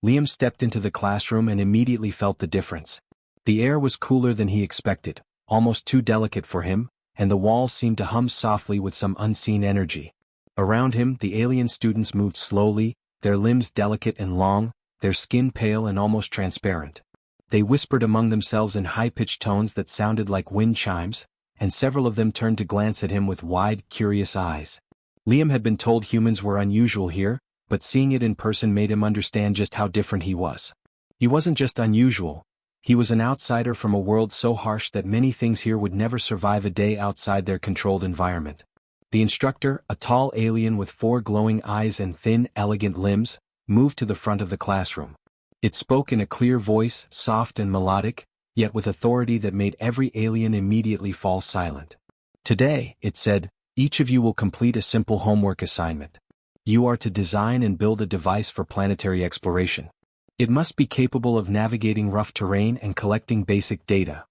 Liam stepped into the classroom and immediately felt the difference. The air was cooler than he expected, almost too delicate for him, and the walls seemed to hum softly with some unseen energy. Around him, the alien students moved slowly, their limbs delicate and long, their skin pale and almost transparent. They whispered among themselves in high-pitched tones that sounded like wind chimes, and several of them turned to glance at him with wide, curious eyes. Liam had been told humans were unusual here, but seeing it in person made him understand just how different he was. He wasn't just unusual. He was an outsider from a world so harsh that many things here would never survive a day outside their controlled environment. The instructor, a tall alien with 4 glowing eyes and thin, elegant limbs, moved to the front of the classroom. It spoke in a clear voice, soft and melodic, yet with authority that made every alien immediately fall silent. Today, it said, each of you will complete a simple homework assignment. You are to design and build a device for planetary exploration. It must be capable of navigating rough terrain and collecting basic data.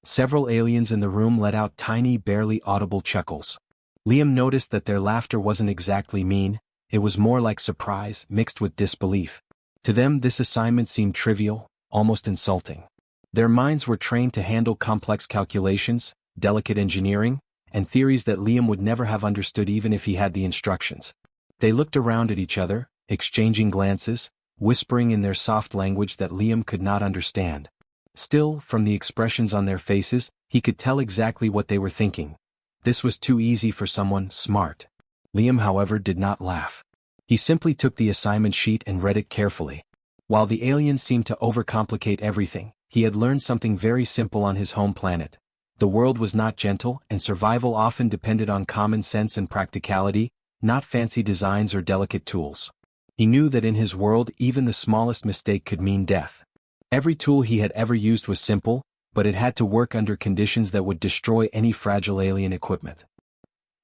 Several aliens in the room let out tiny, barely audible chuckles. Liam noticed that their laughter wasn't exactly mean, it was more like surprise mixed with disbelief. To them this assignment seemed trivial, almost insulting. Their minds were trained to handle complex calculations, delicate engineering, and theories that Liam would never have understood even if he had the instructions. They looked around at each other, exchanging glances, whispering in their soft language that Liam could not understand. Still, from the expressions on their faces, he could tell exactly what they were thinking. This was too easy for someone smart. Liam, however, did not laugh. He simply took the assignment sheet and read it carefully. While the aliens seemed to overcomplicate everything, he had learned something very simple on his home planet. The world was not gentle, and survival often depended on common sense and practicality, not fancy designs or delicate tools. He knew that in his world even the smallest mistake could mean death. Every tool he had ever used was simple, but it had to work under conditions that would destroy any fragile alien equipment.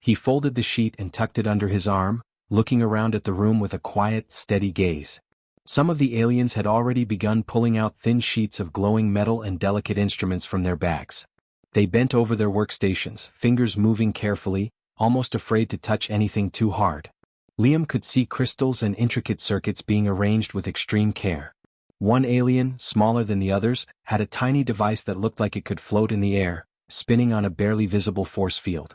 He folded the sheet and tucked it under his arm, looking around at the room with a quiet, steady gaze. Some of the aliens had already begun pulling out thin sheets of glowing metal and delicate instruments from their bags. They bent over their workstations, fingers moving carefully, almost afraid to touch anything too hard. Liam could see crystals and intricate circuits being arranged with extreme care. One alien, smaller than the others, had a tiny device that looked like it could float in the air, spinning on a barely visible force field.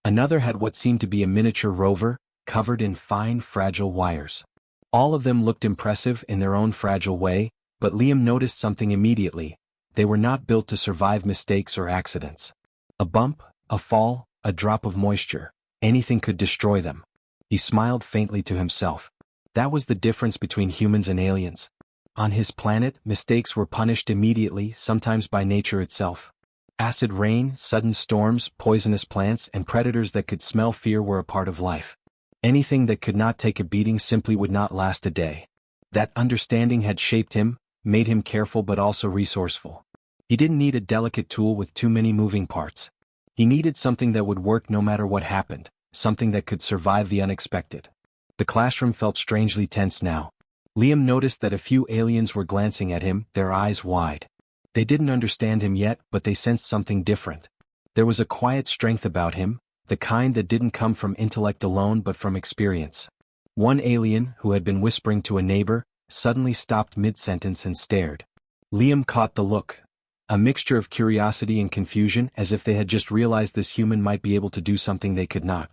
Another had what seemed to be a miniature rover, covered in fine, fragile wires. All of them looked impressive in their own fragile way, but Liam noticed something immediately. They were not built to survive mistakes or accidents. A bump, a fall, a drop of moisture, anything could destroy them. He smiled faintly to himself. That was the difference between humans and aliens. On his planet, mistakes were punished immediately, sometimes by nature itself. Acid rain, sudden storms, poisonous plants, and predators that could smell fear were a part of life. Anything that could not take a beating simply would not last a day. That understanding had shaped him, made him careful but also resourceful. He didn't need a delicate tool with too many moving parts. He needed something that would work no matter what happened, something that could survive the unexpected. The classroom felt strangely tense now. Liam noticed that a few aliens were glancing at him, their eyes wide. They didn't understand him yet, but they sensed something different. There was a quiet strength about him, the kind that didn't come from intellect alone but from experience. One alien, who had been whispering to a neighbor, suddenly stopped mid-sentence and stared. Liam caught the look. A mixture of curiosity and confusion, as if they had just realized this human might be able to do something they could not.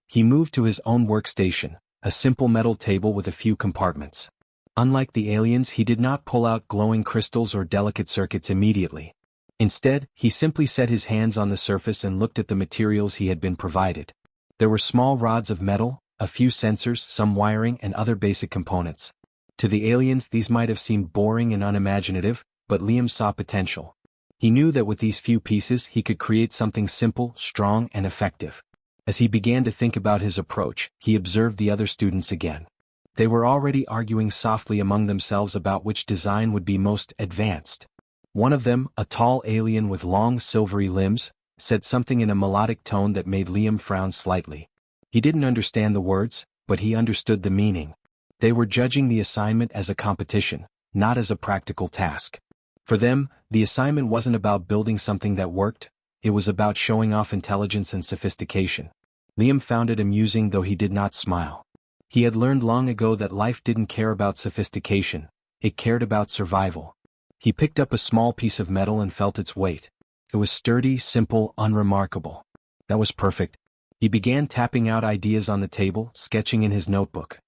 He moved to his own workstation, a simple metal table with a few compartments. Unlike the aliens, he did not pull out glowing crystals or delicate circuits immediately. Instead, he simply set his hands on the surface and looked at the materials he had been provided. There were small rods of metal, a few sensors, some wiring, and other basic components. To the aliens these might have seemed boring and unimaginative, but Liam saw potential. He knew that with these few pieces he could create something simple, strong, and effective. As he began to think about his approach, he observed the other students again. They were already arguing softly among themselves about which design would be most advanced. One of them, a tall alien with long silvery limbs, said something in a melodic tone that made Liam frown slightly. He didn't understand the words, but he understood the meaning. They were judging the assignment as a competition, not as a practical task. For them, the assignment wasn't about building something that worked, it was about showing off intelligence and sophistication. Liam found it amusing, though he did not smile. He had learned long ago that life didn't care about sophistication, It cared about survival. He picked up a small piece of metal and felt its weight. It was sturdy, simple, unremarkable. That was perfect. He began tapping out ideas on the table, sketching in his notebook.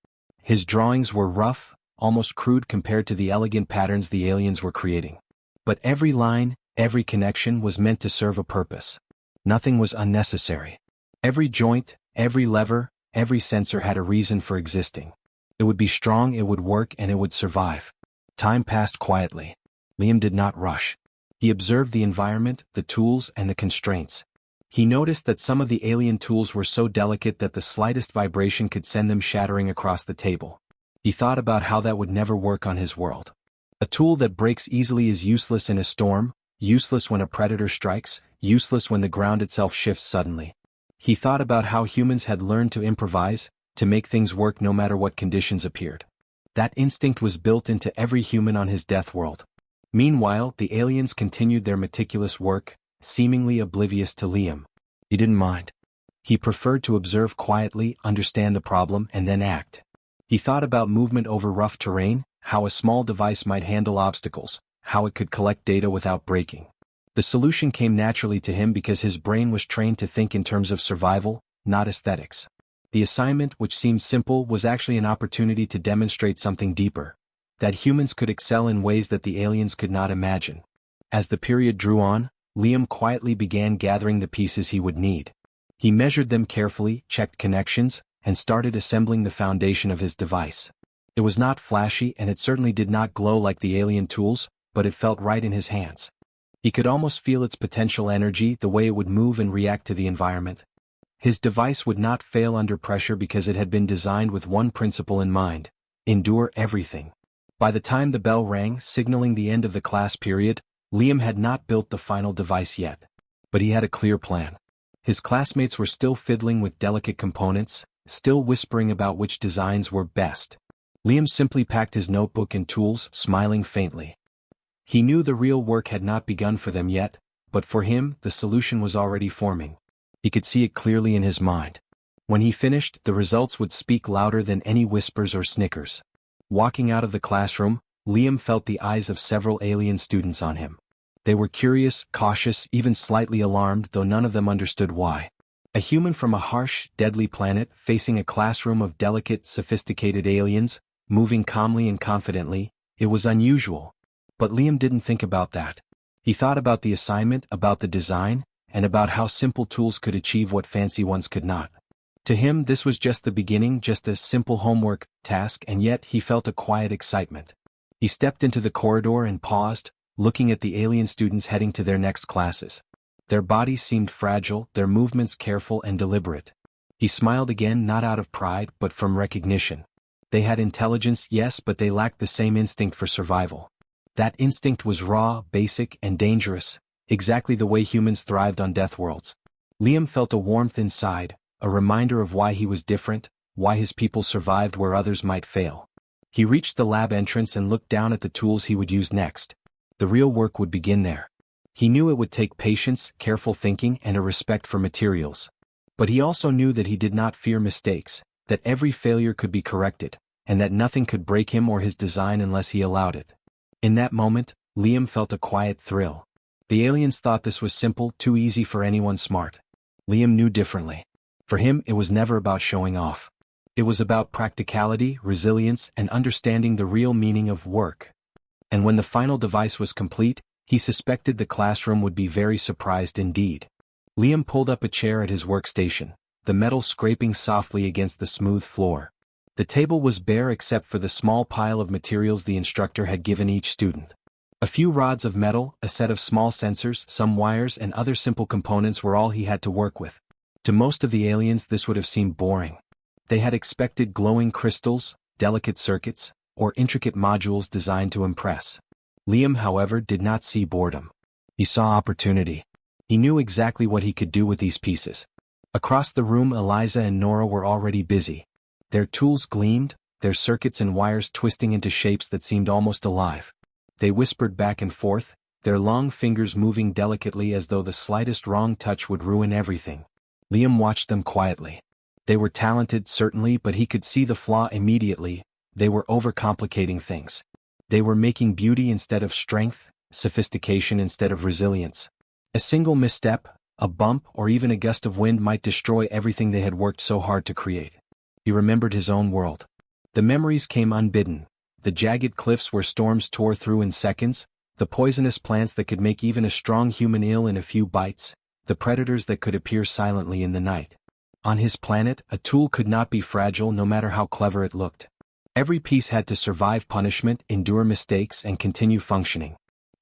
His drawings were rough, almost crude compared to the elegant patterns the aliens were creating. But every line, every connection was meant to serve a purpose. Nothing was unnecessary. Every joint, every lever, every sensor had a reason for existing. It would be strong, it would work, and it would survive. Time passed quietly. Liam did not rush. He observed the environment, the tools, and the constraints. He noticed that some of the alien tools were so delicate that the slightest vibration could send them shattering across the table. He thought about how that would never work on his world. A tool that breaks easily is useless in a storm, useless when a predator strikes, useless when the ground itself shifts suddenly. He thought about how humans had learned to improvise, to make things work no matter what conditions appeared. That instinct was built into every human on his death world. Meanwhile, the aliens continued their meticulous work, seemingly oblivious to Liam. He didn't mind. He preferred to observe quietly, understand the problem, and then act. He thought about movement over rough terrain, how a small device might handle obstacles, how it could collect data without breaking. The solution came naturally to him because his brain was trained to think in terms of survival, not aesthetics. The assignment, which seemed simple, was actually an opportunity to demonstrate something deeper. That humans could excel in ways that the aliens could not imagine. As the period drew on, Liam quietly began gathering the pieces he would need. He measured them carefully, checked connections, and started assembling the foundation of his device. It was not flashy and it certainly did not glow like the alien tools, but it felt right in his hands. He could almost feel its potential energy, the way it would move and react to the environment. His device would not fail under pressure because it had been designed with one principle in mind: endure everything. By the time the bell rang, signaling the end of the class period, Liam had not built the final device yet. But he had a clear plan. His classmates were still fiddling with delicate components, still whispering about which designs were best. Liam simply packed his notebook and tools, smiling faintly. He knew the real work had not begun for them yet, but for him, the solution was already forming. He could see it clearly in his mind. When he finished, the results would speak louder than any whispers or snickers. Walking out of the classroom, Liam felt the eyes of several alien students on him. They were curious, cautious, even slightly alarmed, though none of them understood why. A human from a harsh, deadly planet, facing a classroom of delicate, sophisticated aliens, moving calmly and confidently, it was unusual. But Liam didn't think about that. He thought about the assignment, about the design, and about how simple tools could achieve what fancy ones could not. To him, this was just the beginning, just a simple homework task, and yet he felt a quiet excitement. He stepped into the corridor and paused, looking at the alien students heading to their next classes. Their bodies seemed fragile, their movements careful and deliberate. He smiled again, not out of pride, but from recognition. They had intelligence, yes, but they lacked the same instinct for survival. That instinct was raw, basic, and dangerous, exactly the way humans thrived on death worlds. Liam felt a warmth inside, a reminder of why he was different, why his people survived where others might fail. He reached the lab entrance and looked down at the tools he would use next. The real work would begin there. He knew it would take patience, careful thinking, and a respect for materials. But he also knew that he did not fear mistakes, that every failure could be corrected, and that nothing could break him or his design unless he allowed it. In that moment, Liam felt a quiet thrill. The aliens thought this was simple, too easy for anyone smart. Liam knew differently. For him, it was never about showing off. It was about practicality, resilience, and understanding the real meaning of work. And when the final device was complete, he suspected the classroom would be very surprised indeed. Liam pulled up a chair at his workstation, the metal scraping softly against the smooth floor. The table was bare except for the small pile of materials the instructor had given each student. A few rods of metal, a set of small sensors, some wires, and other simple components were all he had to work with. To most of the aliens, this would have seemed boring. They had expected glowing crystals, delicate circuits, or intricate modules designed to impress. Liam, however, did not see boredom. He saw opportunity. He knew exactly what he could do with these pieces. Across the room, Eliza and Nora were already busy. Their tools gleamed, their circuits and wires twisting into shapes that seemed almost alive. They whispered back and forth, their long fingers moving delicately as though the slightest wrong touch would ruin everything. Liam watched them quietly. They were talented, certainly, but he could see the flaw immediately: they were overcomplicating things. They were making beauty instead of strength, sophistication instead of resilience. A single misstep, a bump, or even a gust of wind might destroy everything they had worked so hard to create. He remembered his own world. The memories came unbidden. The jagged cliffs where storms tore through in seconds, the poisonous plants that could make even a strong human ill in a few bites, the predators that could appear silently in the night. On his planet, a tool could not be fragile no matter how clever it looked. Every piece had to survive punishment, endure mistakes, and continue functioning.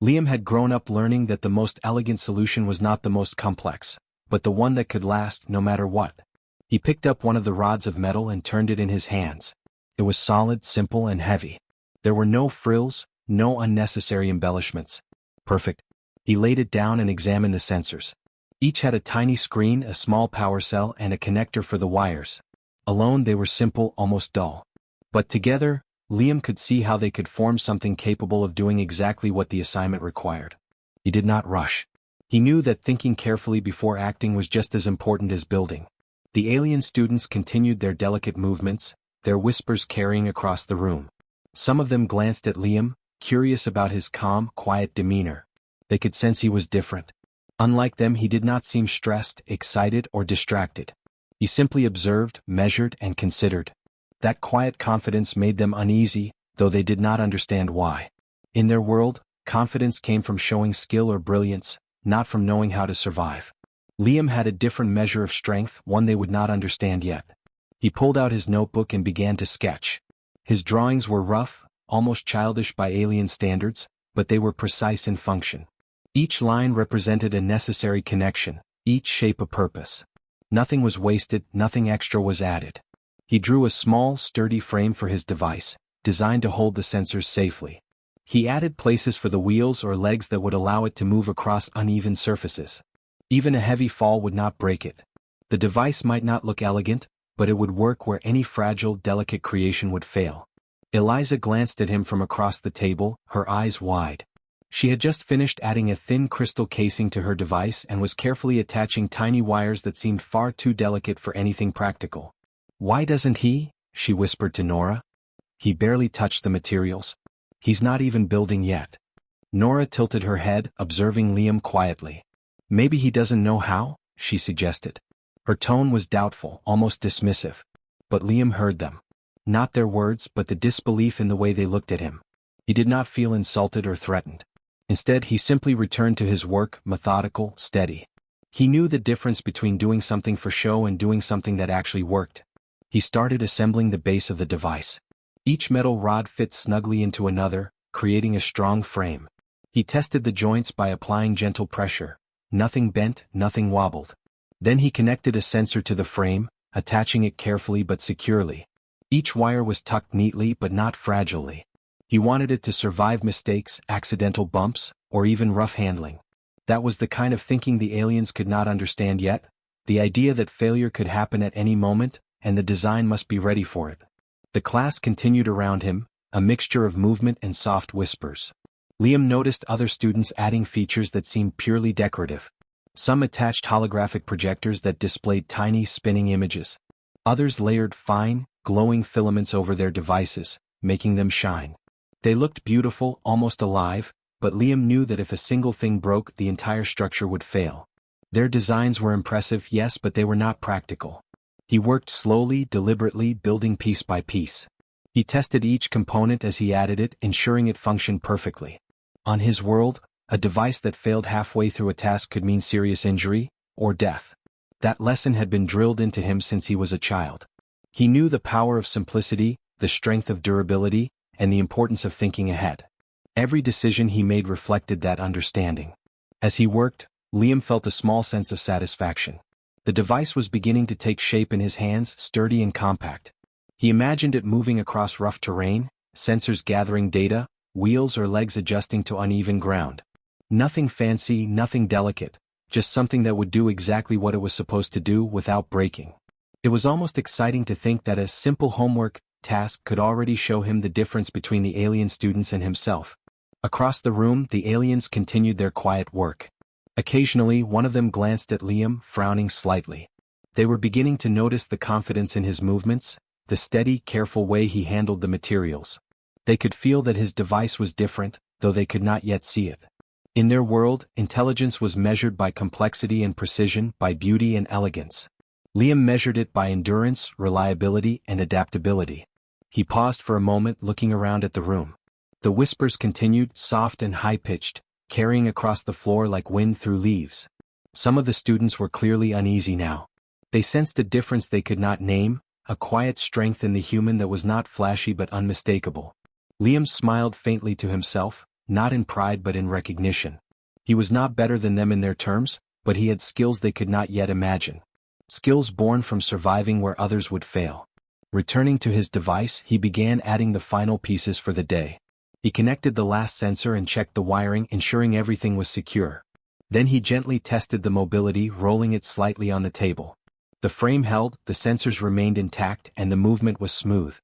Liam had grown up learning that the most elegant solution was not the most complex, but the one that could last no matter what. He picked up one of the rods of metal and turned it in his hands. It was solid, simple, and heavy. There were no frills, no unnecessary embellishments. Perfect. He laid it down and examined the sensors. Each had a tiny screen, a small power cell, and a connector for the wires. Alone they were simple, almost dull. But together, Liam could see how they could form something capable of doing exactly what the assignment required. He did not rush. He knew that thinking carefully before acting was just as important as building. The alien students continued their delicate movements, their whispers carrying across the room. Some of them glanced at Liam, curious about his calm, quiet demeanor. They could sense he was different. Unlike them, he did not seem stressed, excited, or distracted. He simply observed, measured, and considered. That quiet confidence made them uneasy, though they did not understand why. In their world, confidence came from showing skill or brilliance, not from knowing how to survive. Liam had a different measure of strength, one they would not understand yet. He pulled out his notebook and began to sketch. His drawings were rough, almost childish by alien standards, but they were precise in function. Each line represented a necessary connection, each shape a purpose. Nothing was wasted, nothing extra was added. He drew a small, sturdy frame for his device, designed to hold the sensors safely. He added places for the wheels or legs that would allow it to move across uneven surfaces. Even a heavy fall would not break it. The device might not look elegant, but it would work where any fragile, delicate creation would fail. Eliza glanced at him from across the table, her eyes wide. She had just finished adding a thin crystal casing to her device and was carefully attaching tiny wires that seemed far too delicate for anything practical. "Why doesn't he?" she whispered to Nora. "He barely touched the materials. He's not even building yet." Nora tilted her head, observing Liam quietly. "Maybe he doesn't know how," she suggested. Her tone was doubtful, almost dismissive. But Liam heard them. Not their words, but the disbelief in the way they looked at him. He did not feel insulted or threatened. Instead, he simply returned to his work, methodical, steady. He knew the difference between doing something for show and doing something that actually worked. He started assembling the base of the device. Each metal rod fit snugly into another, creating a strong frame. He tested the joints by applying gentle pressure. Nothing bent, nothing wobbled. Then he connected a sensor to the frame, attaching it carefully but securely. Each wire was tucked neatly but not fragilely. He wanted it to survive mistakes, accidental bumps, or even rough handling. That was the kind of thinking the aliens could not understand yet, the idea that failure could happen at any moment, and the design must be ready for it. The class continued around him, a mixture of movement and soft whispers. Liam noticed other students adding features that seemed purely decorative. Some attached holographic projectors that displayed tiny spinning images. Others layered fine, glowing filaments over their devices, making them shine. They looked beautiful, almost alive, but Liam knew that if a single thing broke, the entire structure would fail. Their designs were impressive, yes, but they were not practical. He worked slowly, deliberately, building piece by piece. He tested each component as he added it, ensuring it functioned perfectly. On his world, a device that failed halfway through a task could mean serious injury, or death. That lesson had been drilled into him since he was a child. He knew the power of simplicity, the strength of durability, and the importance of thinking ahead. Every decision he made reflected that understanding. As he worked, Liam felt a small sense of satisfaction. The device was beginning to take shape in his hands, sturdy and compact. He imagined it moving across rough terrain, sensors gathering data, wheels or legs adjusting to uneven ground. Nothing fancy, nothing delicate, just something that would do exactly what it was supposed to do without breaking. It was almost exciting to think that a simple homework task could already show him the difference between the alien students and himself. Across the room, the aliens continued their quiet work. Occasionally, one of them glanced at Liam, frowning slightly. They were beginning to notice the confidence in his movements, the steady, careful way he handled the materials. They could feel that his device was different, though they could not yet see it. In their world, intelligence was measured by complexity and precision, by beauty and elegance. Liam measured it by endurance, reliability, and adaptability. He paused for a moment, looking around at the room. The whispers continued, soft and high-pitched, carrying across the floor like wind through leaves. Some of the students were clearly uneasy now. They sensed a difference they could not name, a quiet strength in the human that was not flashy but unmistakable. Liam smiled faintly to himself, not in pride but in recognition. He was not better than them in their terms, but he had skills they could not yet imagine. Skills born from surviving where others would fail. Returning to his device, he began adding the final pieces for the day. He connected the last sensor and checked the wiring, ensuring everything was secure. Then he gently tested the mobility, rolling it slightly on the table. The frame held, the sensors remained intact, and the movement was smooth.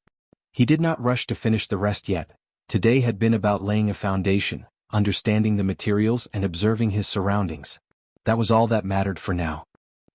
He did not rush to finish the rest yet. Today had been about laying a foundation, understanding the materials and observing his surroundings. That was all that mattered for now.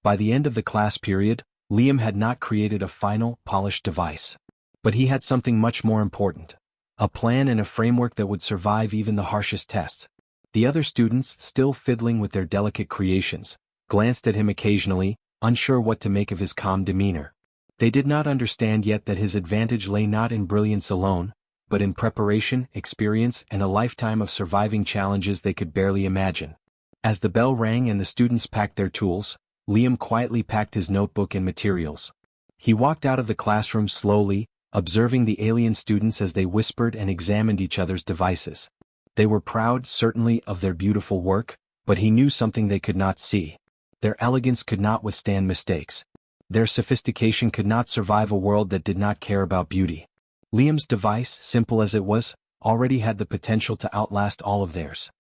By the end of the class period, Liam had not created a final, polished device. But he had something much more important. A plan and a framework that would survive even the harshest tests. The other students, still fiddling with their delicate creations, glanced at him occasionally, unsure what to make of his calm demeanor. They did not understand yet that his advantage lay not in brilliance alone, but in preparation, experience, and a lifetime of surviving challenges they could barely imagine. As the bell rang and the students packed their tools, Liam quietly packed his notebook and materials. He walked out of the classroom slowly, observing the alien students as they whispered and examined each other's devices. They were proud, certainly, of their beautiful work, but he knew something they could not see. Their elegance could not withstand mistakes. Their sophistication could not survive a world that did not care about beauty. Liam's device, simple as it was, already had the potential to outlast all of theirs.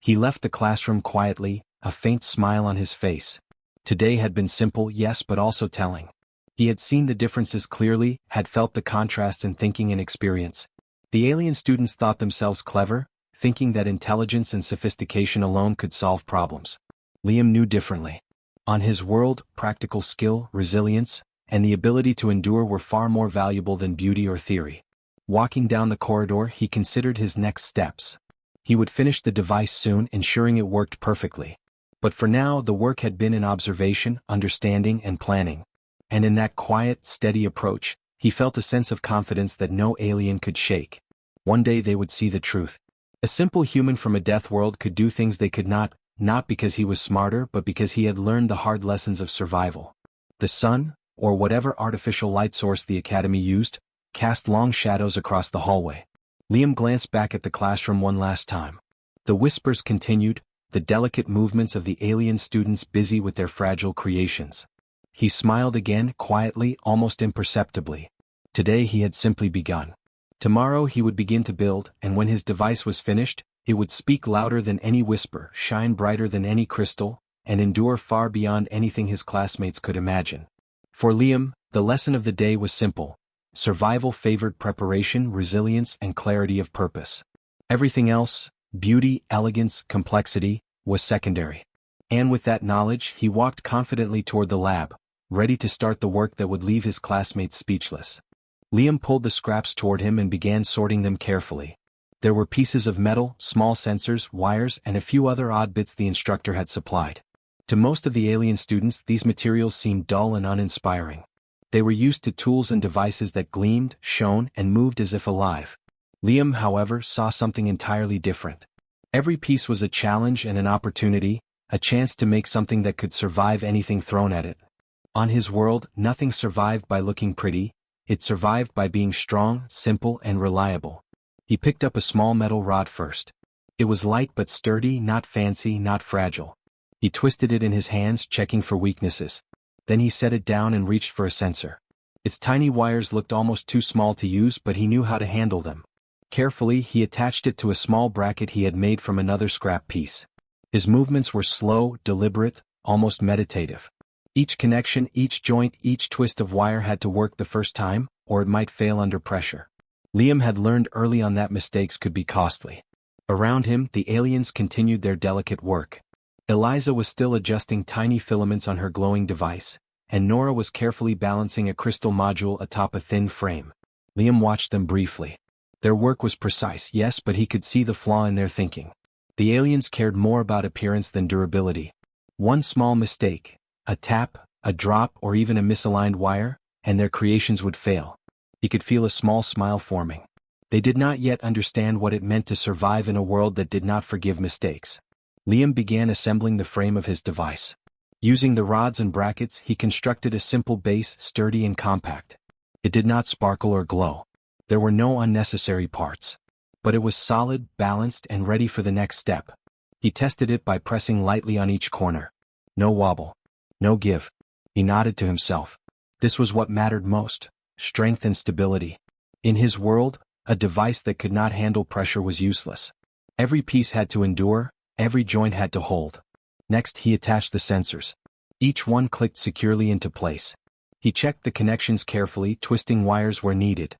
He left the classroom quietly, a faint smile on his face. Today had been simple, yes, but also telling. He had seen the differences clearly, had felt the contrasts in thinking and experience. The alien students thought themselves clever, thinking that intelligence and sophistication alone could solve problems. Liam knew differently. On his world, practical skill, resilience, and the ability to endure were far more valuable than beauty or theory. Walking down the corridor, he considered his next steps. He would finish the device soon, ensuring it worked perfectly. But for now, the work had been in observation, understanding, and planning. And in that quiet, steady approach, he felt a sense of confidence that no alien could shake. One day they would see the truth. A simple human from a death world could do things they could not because he was smarter but because he had learned the hard lessons of survival. The sun, or whatever artificial light source the academy used, cast long shadows across the hallway. Liam glanced back at the classroom one last time. The whispers continued, the delicate movements of the alien students busy with their fragile creations. He smiled again, quietly, almost imperceptibly. Today he had simply begun. Tomorrow he would begin to build, and when his device was finished, it would speak louder than any whisper, shine brighter than any crystal, and endure far beyond anything his classmates could imagine. For Liam, the lesson of the day was simple. Survival favored preparation, resilience, and clarity of purpose. Everything else, beauty, elegance, complexity, was secondary. And with that knowledge, he walked confidently toward the lab, ready to start the work that would leave his classmates speechless. Liam pulled the scraps toward him and began sorting them carefully. There were pieces of metal, small sensors, wires, and a few other odd bits the instructor had supplied. To most of the alien students, these materials seemed dull and uninspiring. They were used to tools and devices that gleamed, shone, and moved as if alive. Liam, however, saw something entirely different. Every piece was a challenge and an opportunity, a chance to make something that could survive anything thrown at it. On his world, nothing survived by looking pretty, it survived by being strong, simple, and reliable. He picked up a small metal rod first. It was light but sturdy, not fancy, not fragile. He twisted it in his hands, checking for weaknesses. Then he set it down and reached for a sensor. Its tiny wires looked almost too small to use, but he knew how to handle them. Carefully, he attached it to a small bracket he had made from another scrap piece. His movements were slow, deliberate, almost meditative. Each connection, each joint, each twist of wire had to work the first time, or it might fail under pressure. Liam had learned early on that mistakes could be costly. Around him, the aliens continued their delicate work. Eliza was still adjusting tiny filaments on her glowing device, and Nora was carefully balancing a crystal module atop a thin frame. Liam watched them briefly. Their work was precise, yes, but he could see the flaw in their thinking. The aliens cared more about appearance than durability. One small mistake, a tap, a drop, or even a misaligned wire, and their creations would fail. He could feel a small smile forming. They did not yet understand what it meant to survive in a world that did not forgive mistakes. Liam began assembling the frame of his device. Using the rods and brackets, he constructed a simple base, sturdy and compact. It did not sparkle or glow. There were no unnecessary parts. But it was solid, balanced, and ready for the next step. He tested it by pressing lightly on each corner. No wobble. No give. He nodded to himself. This was what mattered most: strength and stability. In his world, a device that could not handle pressure was useless. Every piece had to endure, every joint had to hold. Next, he attached the sensors. Each one clicked securely into place. He checked the connections carefully, twisting wires where needed.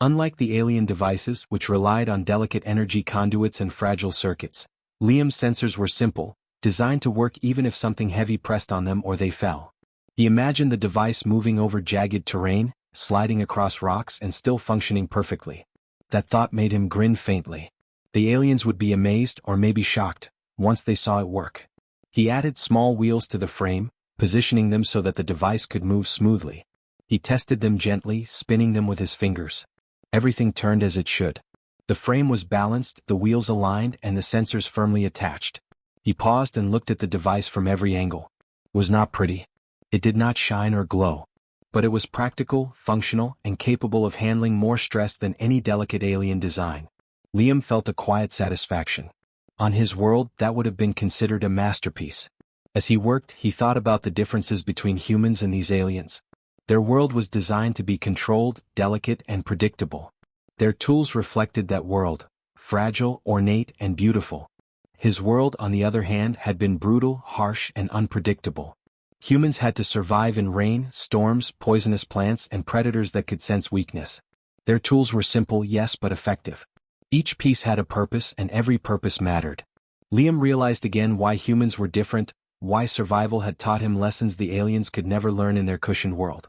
Unlike the alien devices, which relied on delicate energy conduits and fragile circuits, Liam's sensors were simple, designed to work even if something heavy pressed on them or they fell. He imagined the device moving over jagged terrain, sliding across rocks, and still functioning perfectly. That thought made him grin faintly. The aliens would be amazed, or maybe shocked, once they saw it work. He added small wheels to the frame, positioning them so that the device could move smoothly. He tested them gently, spinning them with his fingers. Everything turned as it should. The frame was balanced, the wheels aligned, and the sensors firmly attached. He paused and looked at the device from every angle. It was not pretty. It did not shine or glow. But it was practical, functional, and capable of handling more stress than any delicate alien design. Liam felt a quiet satisfaction. On his world, that would have been considered a masterpiece. As he worked, he thought about the differences between humans and these aliens. Their world was designed to be controlled, delicate, and predictable. Their tools reflected that world: fragile, ornate, and beautiful. His world, on the other hand, had been brutal, harsh, and unpredictable. Humans had to survive in rain, storms, poisonous plants, and predators that could sense weakness. Their tools were simple, yes, but effective. Each piece had a purpose, and every purpose mattered. Liam realized again why humans were different, why survival had taught him lessons the aliens could never learn in their cushioned world.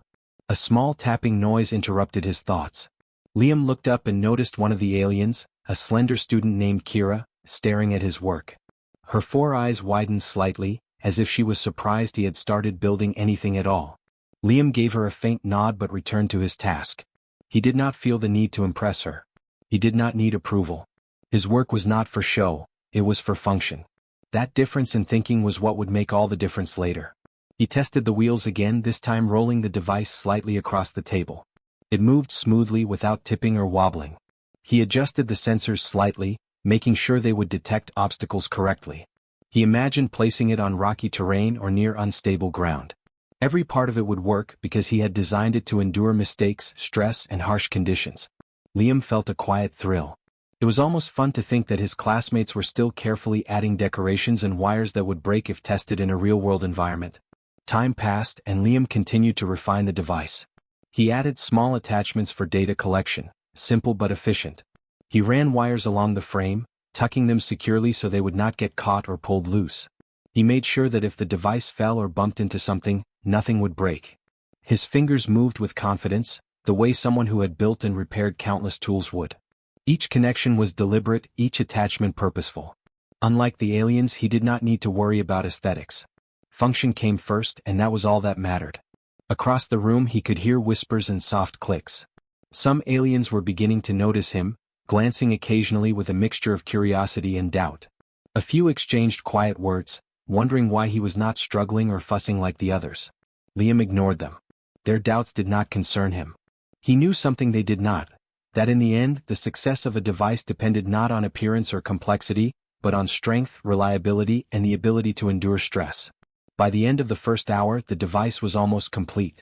A small tapping noise interrupted his thoughts. Liam looked up and noticed one of the aliens, a slender student named Kira, staring at his work. Her 4 eyes widened slightly, as if she was surprised he had started building anything at all. Liam gave her a faint nod but returned to his task. He did not feel the need to impress her. He did not need approval. His work was not for show, it was for function. That difference in thinking was what would make all the difference later. He tested the wheels again, this time rolling the device slightly across the table. It moved smoothly without tipping or wobbling. He adjusted the sensors slightly, making sure they would detect obstacles correctly. He imagined placing it on rocky terrain or near unstable ground. Every part of it would work because he had designed it to endure mistakes, stress, and harsh conditions. Liam felt a quiet thrill. It was almost fun to think that his classmates were still carefully adding decorations and wires that would break if tested in a real-world environment. Time passed, and Liam continued to refine the device. He added small attachments for data collection, simple but efficient. He ran wires along the frame, tucking them securely so they would not get caught or pulled loose. He made sure that if the device fell or bumped into something, nothing would break. His fingers moved with confidence, the way someone who had built and repaired countless tools would. Each connection was deliberate, each attachment purposeful. Unlike the aliens, he did not need to worry about aesthetics. Function came first, and that was all that mattered. Across the room he could hear whispers and soft clicks. Some aliens were beginning to notice him, glancing occasionally with a mixture of curiosity and doubt. A few exchanged quiet words, wondering why he was not struggling or fussing like the others. Liam ignored them. Their doubts did not concern him. He knew something they did not, that in the end the success of a device depended not on appearance or complexity, but on strength, reliability, and the ability to endure stress. By the end of the first hour, the device was almost complete.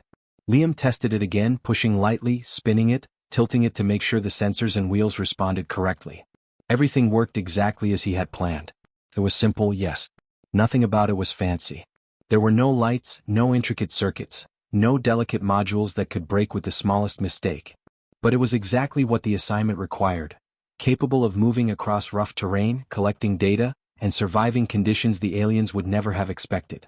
Liam tested it again, pushing lightly, spinning it, tilting it to make sure the sensors and wheels responded correctly. Everything worked exactly as he had planned. It was simple, yes. Nothing about it was fancy. There were no lights, no intricate circuits, no delicate modules that could break with the smallest mistake. But it was exactly what the assignment required, capable of moving across rough terrain, collecting data, and surviving conditions the aliens would never have expected.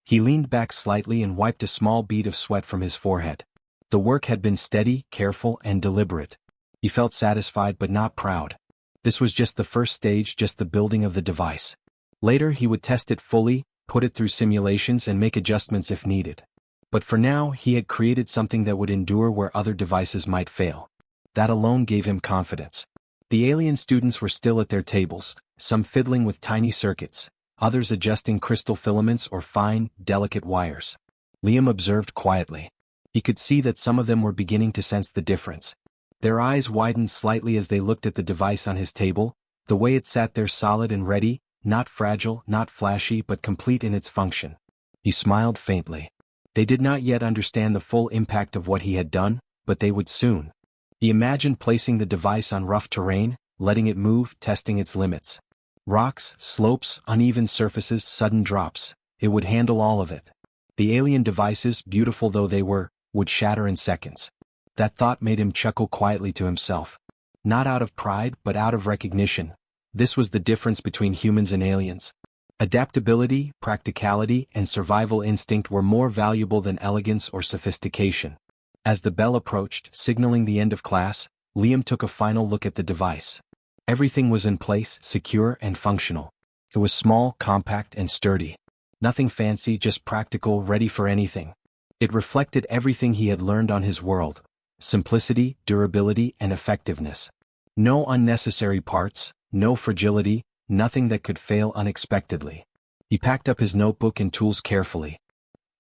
He leaned back slightly and wiped a small bead of sweat from his forehead. The work had been steady, careful, and deliberate. He felt satisfied but not proud. This was just the first stage, just the building of the device. Later he would test it fully, put it through simulations and make adjustments if needed. But for now he had created something that would endure where other devices might fail. That alone gave him confidence. The alien students were still at their tables, some fiddling with tiny circuits, others adjusting crystal filaments or fine, delicate wires. Liam observed quietly. He could see that some of them were beginning to sense the difference. Their eyes widened slightly as they looked at the device on his table, the way it sat there solid and ready, not fragile, not flashy but complete in its function. He smiled faintly. They did not yet understand the full impact of what he had done, but they would soon. He imagined placing the device on rough terrain, letting it move, testing its limits. Rocks, slopes, uneven surfaces, sudden drops. It would handle all of it. The alien devices, beautiful though they were, would shatter in seconds. That thought made him chuckle quietly to himself. Not out of pride, but out of recognition. This was the difference between humans and aliens. Adaptability, practicality, and survival instinct were more valuable than elegance or sophistication. As the bell approached, signaling the end of class, Liam took a final look at the device. Everything was in place, secure and functional. It was small, compact, and sturdy. Nothing fancy, just practical, ready for anything. It reflected everything he had learned on his world. Simplicity, durability, and effectiveness. No unnecessary parts, no fragility, nothing that could fail unexpectedly. He packed up his notebook and tools carefully.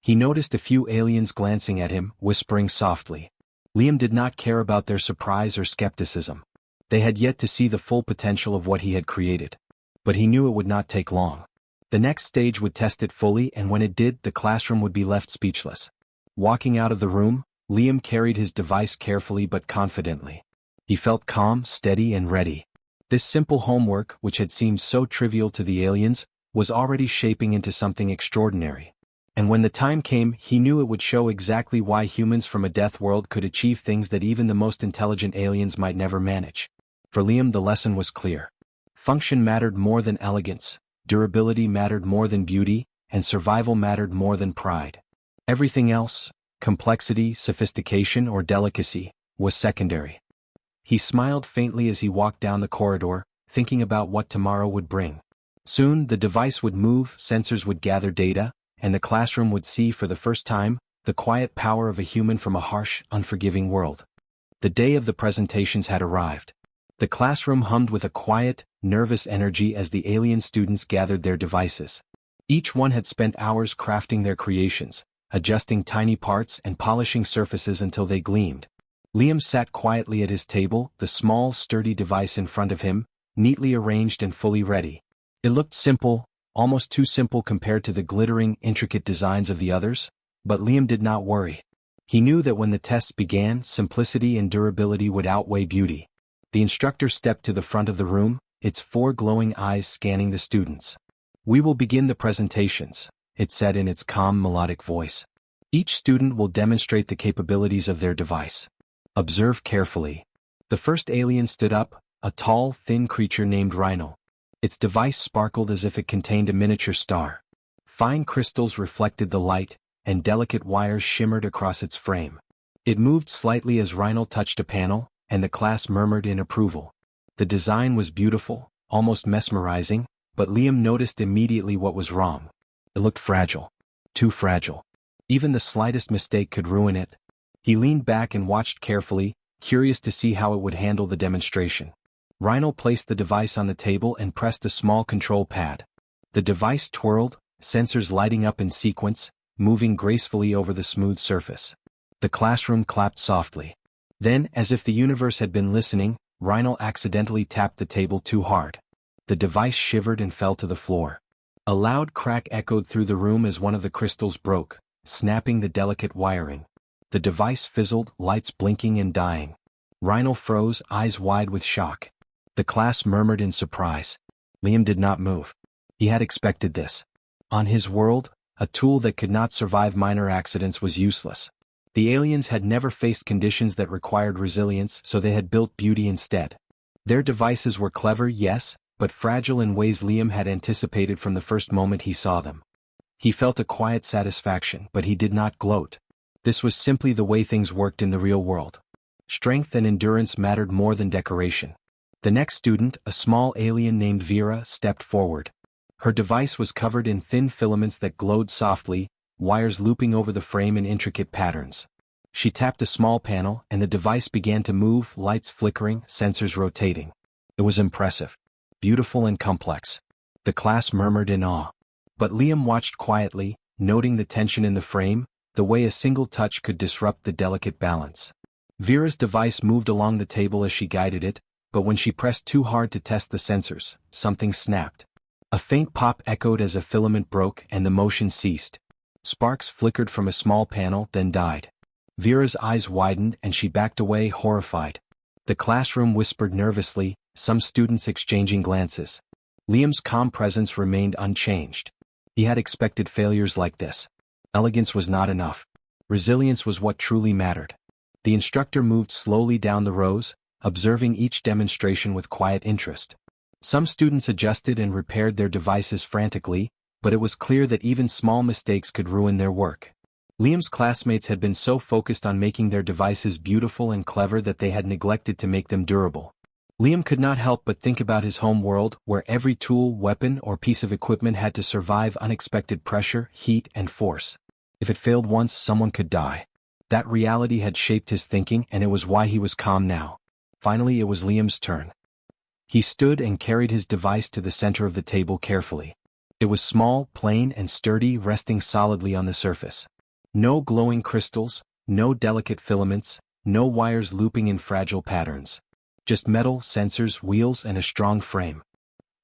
He noticed a few aliens glancing at him, whispering softly. Liam did not care about their surprise or skepticism. They had yet to see the full potential of what he had created. But he knew it would not take long. The next stage would test it fully, and when it did, the classroom would be left speechless. Walking out of the room, Liam carried his device carefully but confidently. He felt calm, steady, and ready. This simple homework, which had seemed so trivial to the aliens, was already shaping into something extraordinary. And when the time came, he knew it would show exactly why humans from a death world could achieve things that even the most intelligent aliens might never manage. For Liam, the lesson was clear. Function mattered more than elegance, durability mattered more than beauty, and survival mattered more than pride. Everything else, complexity, sophistication, or delicacy, was secondary. He smiled faintly as he walked down the corridor, thinking about what tomorrow would bring. Soon, the device would move, sensors would gather data, and the classroom would see for the first time the quiet power of a human from a harsh, unforgiving world. The day of the presentations had arrived. The classroom hummed with a quiet, nervous energy as the alien students gathered their devices. Each one had spent hours crafting their creations, adjusting tiny parts and polishing surfaces until they gleamed. Liam sat quietly at his table, the small, sturdy device in front of him, neatly arranged and fully ready. It looked simple, almost too simple compared to the glittering, intricate designs of the others, but Liam did not worry. He knew that when the tests began, simplicity and durability would outweigh beauty. The instructor stepped to the front of the room, its 4 glowing eyes scanning the students. "We will begin the presentations," it said in its calm, melodic voice. "Each student will demonstrate the capabilities of their device. Observe carefully." The first alien stood up, a tall, thin creature named Rhino. Its device sparkled as if it contained a miniature star. Fine crystals reflected the light, and delicate wires shimmered across its frame. It moved slightly as Rhino touched a panel, and the class murmured in approval. The design was beautiful, almost mesmerizing, but Liam noticed immediately what was wrong. It looked fragile. Too fragile. Even the slightest mistake could ruin it. He leaned back and watched carefully, curious to see how it would handle the demonstration. Rhino placed the device on the table and pressed a small control pad. The device twirled, sensors lighting up in sequence, moving gracefully over the smooth surface. The classroom clapped softly. Then, as if the universe had been listening, Rhino accidentally tapped the table too hard. The device shivered and fell to the floor. A loud crack echoed through the room as one of the crystals broke, snapping the delicate wiring. The device fizzled, lights blinking and dying. Rhino froze, eyes wide with shock. The class murmured in surprise. Liam did not move. He had expected this. On his world, a tool that could not survive minor accidents was useless. The aliens had never faced conditions that required resilience, so they had built beauty instead. Their devices were clever, yes, but fragile in ways Liam had anticipated from the first moment he saw them. He felt a quiet satisfaction, but he did not gloat. This was simply the way things worked in the real world. Strength and endurance mattered more than decoration. The next student, a small alien named Vera, stepped forward. Her device was covered in thin filaments that glowed softly, wires looping over the frame in intricate patterns. She tapped a small panel, and the device began to move, lights flickering, sensors rotating. It was impressive. Beautiful and complex. The class murmured in awe. But Liam watched quietly, noting the tension in the frame, the way a single touch could disrupt the delicate balance. Vera's device moved along the table as she guided it, but when she pressed too hard to test the sensors, something snapped. A faint pop echoed as a filament broke and the motion ceased. Sparks flickered from a small panel, then died. Vera's eyes widened and she backed away, horrified. The classroom whispered nervously, some students exchanging glances. Liam's calm presence remained unchanged. He had expected failures like this. Elegance was not enough. Resilience was what truly mattered. The instructor moved slowly down the rows, observing each demonstration with quiet interest. Some students adjusted and repaired their devices frantically, but it was clear that even small mistakes could ruin their work. Liam's classmates had been so focused on making their devices beautiful and clever that they had neglected to make them durable. Liam could not help but think about his home world, where every tool, weapon, or piece of equipment had to survive unexpected pressure, heat, and force. If it failed once, someone could die. That reality had shaped his thinking, and it was why he was calm now. Finally, it was Liam's turn. He stood and carried his device to the center of the table carefully. It was small, plain, and sturdy, resting solidly on the surface. No glowing crystals, no delicate filaments, no wires looping in fragile patterns. Just metal, sensors, wheels, and a strong frame.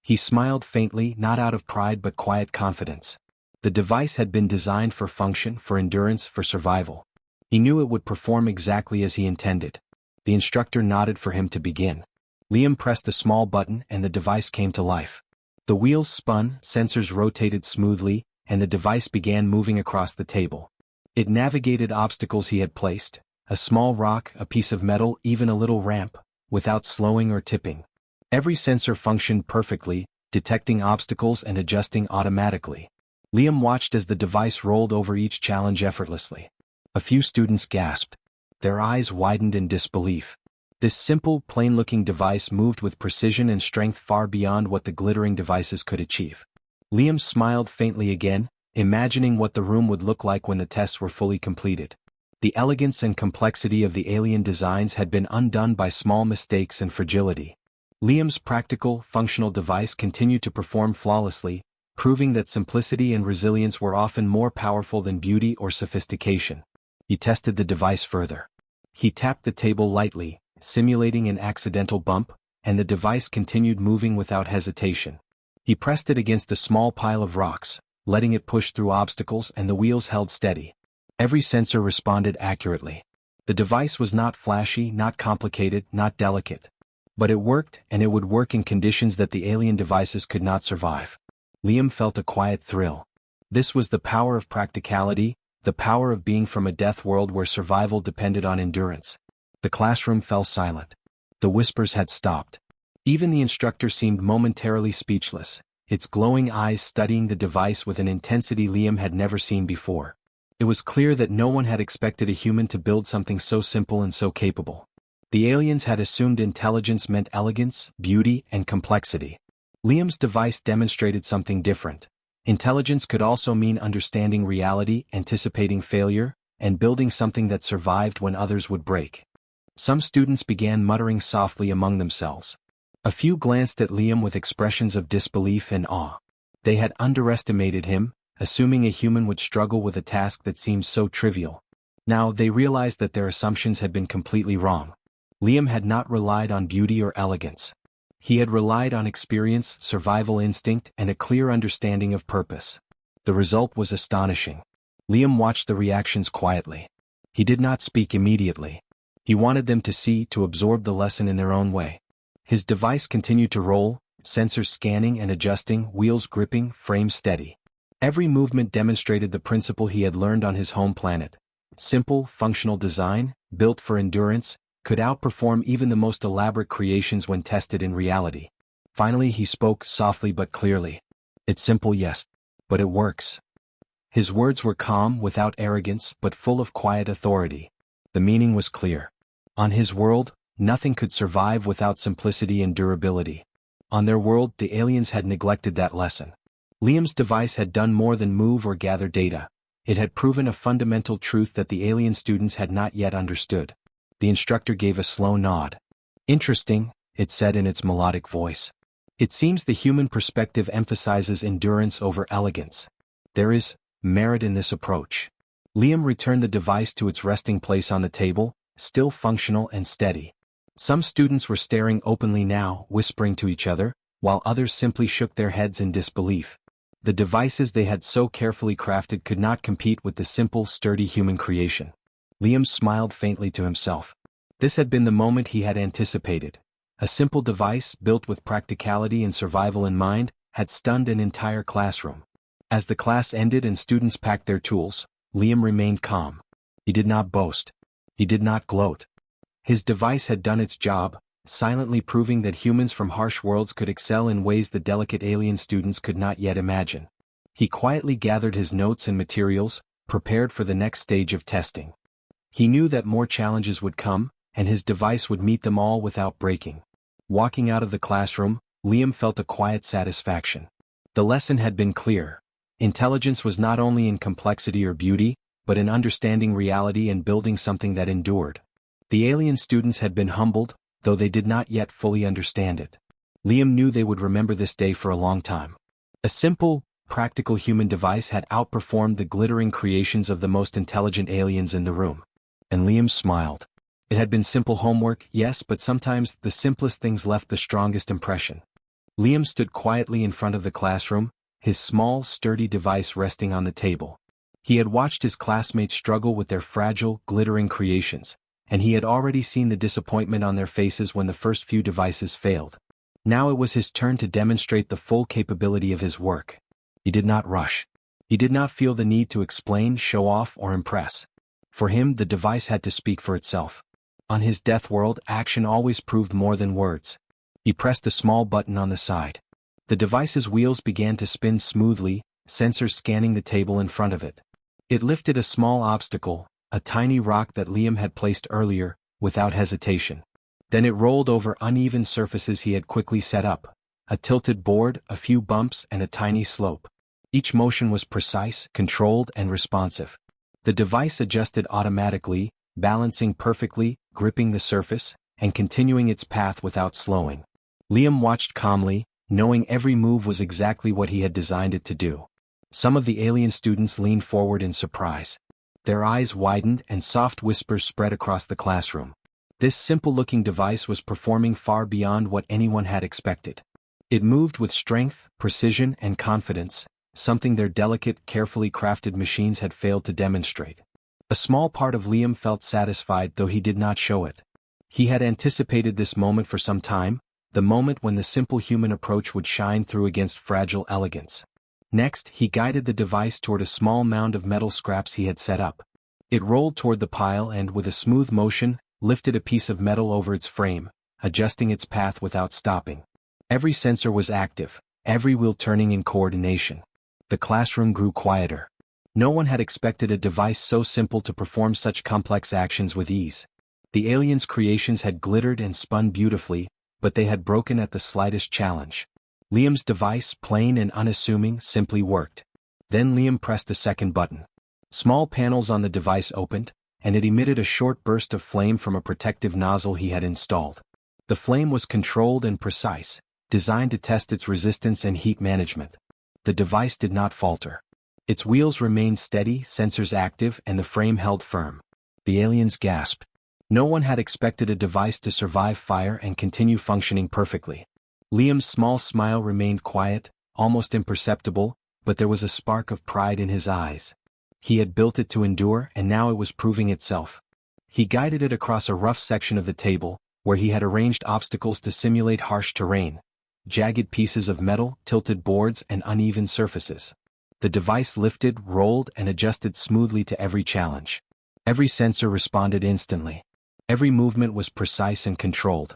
He smiled faintly, not out of pride but quiet confidence. The device had been designed for function, for endurance, for survival. He knew it would perform exactly as he intended. The instructor nodded for him to begin. Liam pressed a small button and the device came to life. The wheels spun, sensors rotated smoothly, and the device began moving across the table. It navigated obstacles he had placed, a small rock, a piece of metal, even a little ramp, without slowing or tipping. Every sensor functioned perfectly, detecting obstacles and adjusting automatically. Liam watched as the device rolled over each challenge effortlessly. A few students gasped. Their eyes widened in disbelief. This simple, plain-looking device moved with precision and strength far beyond what the glittering devices could achieve. Liam smiled faintly again, imagining what the room would look like when the tests were fully completed. The elegance and complexity of the alien designs had been undone by small mistakes and fragility. Liam's practical, functional device continued to perform flawlessly, proving that simplicity and resilience were often more powerful than beauty or sophistication. He tested the device further. He tapped the table lightly, simulating an accidental bump, and the device continued moving without hesitation. He pressed it against a small pile of rocks, letting it push through obstacles, and the wheels held steady. Every sensor responded accurately. The device was not flashy, not complicated, not delicate. But it worked, and it would work in conditions that the alien devices could not survive. Liam felt a quiet thrill. This was the power of practicality, the power of being from a death world where survival depended on endurance. The classroom fell silent. The whispers had stopped. Even the instructor seemed momentarily speechless, its glowing eyes studying the device with an intensity Liam had never seen before. It was clear that no one had expected a human to build something so simple and so capable. The aliens had assumed intelligence meant elegance, beauty, and complexity. Liam's device demonstrated something different. Intelligence could also mean understanding reality, anticipating failure, and building something that survived when others would break. Some students began muttering softly among themselves. A few glanced at Liam with expressions of disbelief and awe. They had underestimated him, assuming a human would struggle with a task that seemed so trivial. Now they realized that their assumptions had been completely wrong. Liam had not relied on beauty or elegance. He had relied on experience, survival instinct, and a clear understanding of purpose. The result was astonishing. Liam watched the reactions quietly. He did not speak immediately. He wanted them to see, to absorb the lesson in their own way. His device continued to roll, sensors scanning and adjusting, wheels gripping, frames steady. Every movement demonstrated the principle he had learned on his home planet. Simple, functional design, built for endurance, could outperform even the most elaborate creations when tested in reality. Finally he spoke softly but clearly. It's simple, yes, but it works. His words were calm, without arrogance, but full of quiet authority. The meaning was clear. On his world, nothing could survive without simplicity and durability. On their world, the aliens had neglected that lesson. Liam's device had done more than move or gather data. It had proven a fundamental truth that the alien students had not yet understood. The instructor gave a slow nod. "Interesting," it said in its melodic voice. "It seems the human perspective emphasizes endurance over elegance. There is merit in this approach." Liam returned the device to its resting place on the table, still functional and steady. Some students were staring openly now, whispering to each other, while others simply shook their heads in disbelief. The devices they had so carefully crafted could not compete with the simple, sturdy human creation. Liam smiled faintly to himself. This had been the moment he had anticipated. A simple device, built with practicality and survival in mind, had stunned an entire classroom. As the class ended and students packed their tools, Liam remained calm. He did not boast. He did not gloat. His device had done its job, silently proving that humans from harsh worlds could excel in ways the delicate alien students could not yet imagine. He quietly gathered his notes and materials, prepared for the next stage of testing. He knew that more challenges would come, and his device would meet them all without breaking. Walking out of the classroom, Liam felt a quiet satisfaction. The lesson had been clear. Intelligence was not only in complexity or beauty, but in understanding reality and building something that endured. The alien students had been humbled, though they did not yet fully understand it. Liam knew they would remember this day for a long time. A simple, practical human device had outperformed the glittering creations of the most intelligent aliens in the room. And Liam smiled. It had been simple homework, yes, but sometimes the simplest things left the strongest impression. Liam stood quietly in front of the classroom, his small, sturdy device resting on the table. He had watched his classmates struggle with their fragile, glittering creations, and he had already seen the disappointment on their faces when the first few devices failed. Now it was his turn to demonstrate the full capability of his work. He did not rush. He did not feel the need to explain, show off, or impress. For him, the device had to speak for itself. On his death world, action always proved more than words. He pressed a small button on the side. The device's wheels began to spin smoothly, sensors scanning the table in front of it. It lifted a small obstacle, a tiny rock that Liam had placed earlier, without hesitation. Then it rolled over uneven surfaces he had quickly set up. A tilted board, a few bumps, and a tiny slope. Each motion was precise, controlled, and responsive. The device adjusted automatically, balancing perfectly, gripping the surface, and continuing its path without slowing. Liam watched calmly, knowing every move was exactly what he had designed it to do. Some of the alien students leaned forward in surprise. Their eyes widened and soft whispers spread across the classroom. This simple-looking device was performing far beyond what anyone had expected. It moved with strength, precision, and confidence, something their delicate, carefully crafted machines had failed to demonstrate. A small part of Liam felt satisfied, though he did not show it. He had anticipated this moment for some time, the moment when the simple human approach would shine through against fragile elegance. Next, he guided the device toward a small mound of metal scraps he had set up. It rolled toward the pile and, with a smooth motion, lifted a piece of metal over its frame, adjusting its path without stopping. Every sensor was active, every wheel turning in coordination. The classroom grew quieter. No one had expected a device so simple to perform such complex actions with ease. The aliens' creations had glittered and spun beautifully, but they had broken at the slightest challenge. Liam's device, plain and unassuming, simply worked. Then Liam pressed a second button. Small panels on the device opened, and it emitted a short burst of flame from a protective nozzle he had installed. The flame was controlled and precise, designed to test its resistance and heat management. The device did not falter. Its wheels remained steady, sensors active, and the frame held firm. The aliens gasped. No one had expected a device to survive fire and continue functioning perfectly. Liam's small smile remained quiet, almost imperceptible, but there was a spark of pride in his eyes. He had built it to endure, and now it was proving itself. He guided it across a rough section of the table, where he had arranged obstacles to simulate harsh terrain, jagged pieces of metal, tilted boards, and uneven surfaces. The device lifted, rolled, and adjusted smoothly to every challenge. Every sensor responded instantly. Every movement was precise and controlled.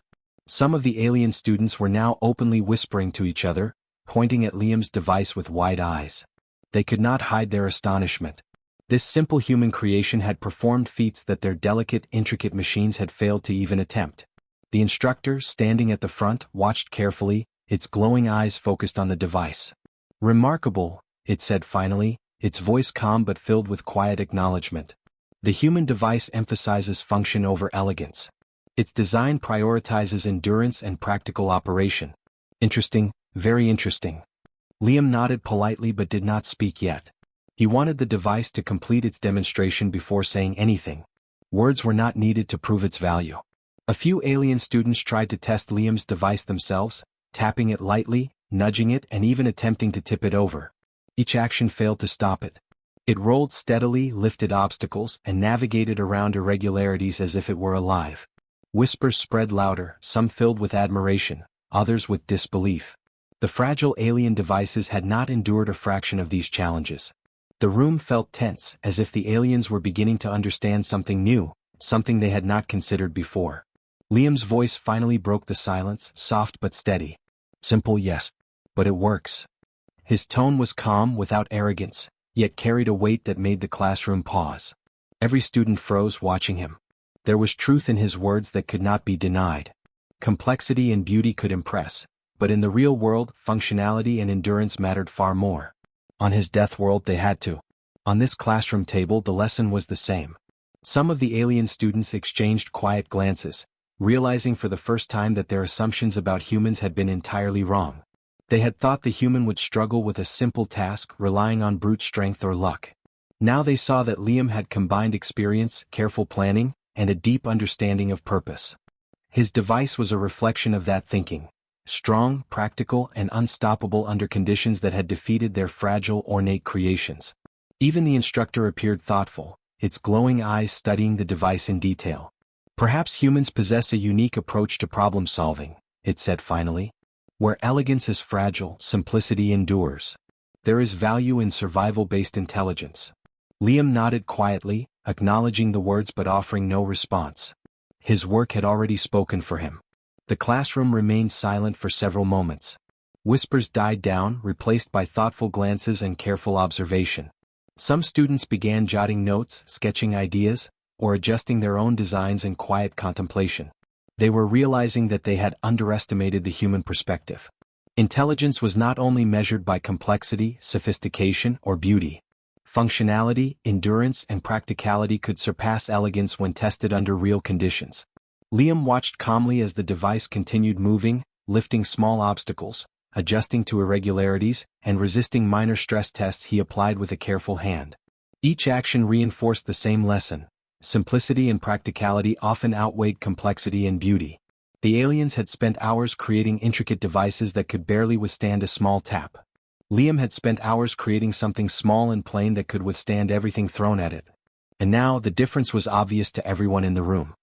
Some of the alien students were now openly whispering to each other, pointing at Liam's device with wide eyes. They could not hide their astonishment. This simple human creation had performed feats that their delicate, intricate machines had failed to even attempt. The instructor, standing at the front, watched carefully, its glowing eyes focused on the device. "Remarkable," it said finally, its voice calm but filled with quiet acknowledgement. "The human device emphasizes function over elegance. Its design prioritizes endurance and practical operation." "Interesting, very interesting." Liam nodded politely but did not speak yet. He wanted the device to complete its demonstration before saying anything. Words were not needed to prove its value. A few alien students tried to test Liam's device themselves, tapping it lightly, nudging it, and even attempting to tip it over. Each action failed to stop it. It rolled steadily, lifted obstacles, and navigated around irregularities as if it were alive. Whispers spread louder, some filled with admiration, others with disbelief. The fragile alien devices had not endured a fraction of these challenges. The room felt tense, as if the aliens were beginning to understand something new, something they had not considered before. Liam's voice finally broke the silence, soft but steady. "Simple, yes. But it works." His tone was calm, without arrogance, yet carried a weight that made the classroom pause. Every student froze, watching him. There was truth in his words that could not be denied. Complexity and beauty could impress, but in the real world, functionality and endurance mattered far more. On his Deathworld they had to. On this classroom table the lesson was the same. Some of the alien students exchanged quiet glances, realizing for the first time that their assumptions about humans had been entirely wrong. They had thought the human would struggle with a simple task, relying on brute strength or luck. Now they saw that Liam had combined experience, careful planning, and a deep understanding of purpose. His device was a reflection of that thinking. Strong, practical, and unstoppable under conditions that had defeated their fragile, ornate creations. Even the instructor appeared thoughtful, its glowing eyes studying the device in detail. "Perhaps humans possess a unique approach to problem-solving," it said finally. "Where elegance is fragile, simplicity endures. There is value in survival-based intelligence." Liam nodded quietly, acknowledging the words but offering no response. His work had already spoken for him. The classroom remained silent for several moments. Whispers died down, replaced by thoughtful glances and careful observation. Some students began jotting notes, sketching ideas, or adjusting their own designs in quiet contemplation. They were realizing that they had underestimated the human perspective. Intelligence was not only measured by complexity, sophistication, or beauty. Functionality, endurance, and practicality could surpass elegance when tested under real conditions. Liam watched calmly as the device continued moving, lifting small obstacles, adjusting to irregularities, and resisting minor stress tests he applied with a careful hand. Each action reinforced the same lesson. Simplicity and practicality often outweighed complexity and beauty. The aliens had spent hours creating intricate devices that could barely withstand a small tap. Liam had spent hours creating something small and plain that could withstand everything thrown at it. And now the difference was obvious to everyone in the room.